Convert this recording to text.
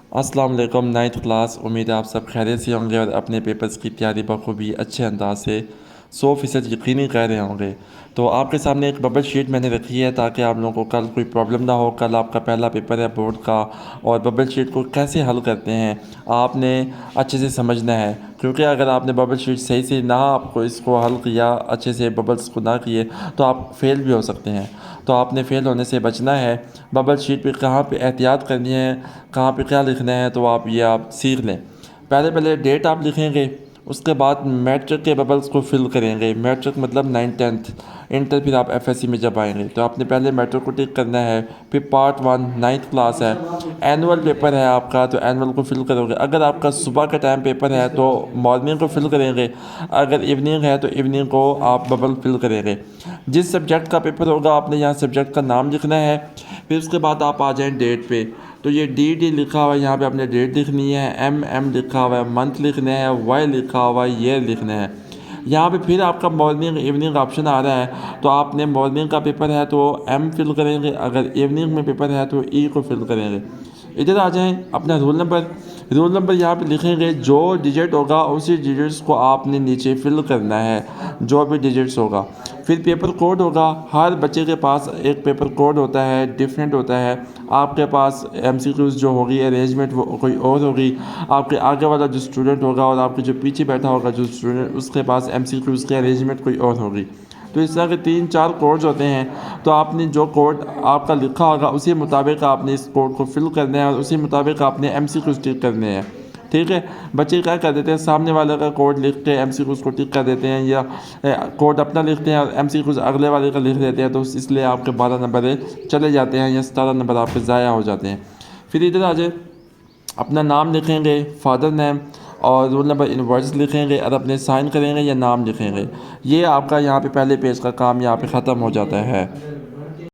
अस्सलाम वालेकुम। Ninth class, उम्मीद है आप सब खैरियत से होंगे और अपने पेपर्स की तैयारी बखूबी अच्छे अंदाज से 100% यकीनी कर रहे होंगे। तो आपके सामने एक बबल शीट मैंने रखी है ताकि आप लोगों को कल कोई प्रॉब्लम ना हो। कल आपका पहला पेपर है बोर्ड का, और बबल शीट को कैसे हल करते हैं आपने अच्छे से समझना है, क्योंकि अगर आपने बबल शीट सही से ना आपको इसको हल किया, अच्छे से बबल्स को ना किए, तो आप फेल भी हो सकते हैं। तो आपने फेल होने से बचना है। बबल शीट पे कहाँ पे एहतियात करनी है, कहाँ पे क्या लिखना है, तो आप सीख लें। पहले डेट आप लिखेंगे, उसके बाद मैट्रिक के बबल्स को फिल करेंगे। मैट्रिक मतलब 9th 10th, इंटर फिर आप एफएससी में जब आएंगे तो आपने पहले मैट्रिक को टिक करना है। फिर पार्ट 1 9th क्लास है, एनुअल पेपर है आपका, तो एनुअल को फिल करोगे। अगर आपका सुबह का टाइम पेपर है तो मॉर्निंग को फिल करेंगे, अगर इवनिंग है तो इवनिंग को आप बबल फिल करेंगे। जिस सब्जेक्ट का पेपर होगा आपने यहाँ सब्जेक्ट का नाम लिखना है। फिर उसके बाद आप आ जाएँ डेट पे, तो ये डी लिखा हुआ है, यहाँ पे आपने डेट लिखनी है। एम लिखा हुआ है, मंथ लिखना है। वाई लिखा हुआ है, ईयर लिखना है। यहाँ पे फिर आपका मॉर्निंग इवनिंग ऑप्शन आ रहा है, तो आपने मॉर्निंग का पेपर है तो एम फिल करेंगे, अगर इवनिंग में पेपर है तो ई को फिल करेंगे। इधर आ जाएं, अपना रोल नंबर यहाँ पे लिखेंगे। जो डिजिट होगा उसी डिजिट्स को आपने नीचे फिल करना है, जो भी डिजिट्स होगा। फिर पेपर कोड होगा, हर बच्चे के पास एक पेपर कोड होता है, डिफरेंट होता है। आपके पास एमसीक्यूज़ जो होगी अरेंजमेंट वो कोई और होगी, आपके आगे वाला जो स्टूडेंट होगा और आपके जो पीछे बैठा होगा जो स्टूडेंट, उसके पास एमसीक्यूज़ की अरेंजमेंट कोई और होगी। तो इस तरह के 3-4 कोड्स होते हैं। तो आपने जो कोड आपका लिखा होगा उसी मुताबिक आपने इस कोड को फिल करना है और उसी मुताबिक आपने एमसीक्यूज़ टिक करने हैं। ठीक है। बच्चे क्या कर देते हैं, सामने वाले का कोड लिख के एमसीक्यूज़ को टिक कर देते हैं, या कोड अपना लिखते हैं और एमसीक्यूज़ अगले वाले का लिख देते हैं, तो इसलिए आपके 12 नंबर चले जाते हैं या 17 नंबर आपके ज़ाया हो जाते हैं। फिर इधर आ जाए, अपना नाम लिखेंगे, फादर नेम, और रोल नंबर इनवर्स लिखेंगे और अपने साइन करेंगे या नाम लिखेंगे। ये आपका यहाँ पे पहले पेज का काम यहाँ पे ख़त्म हो जाता है।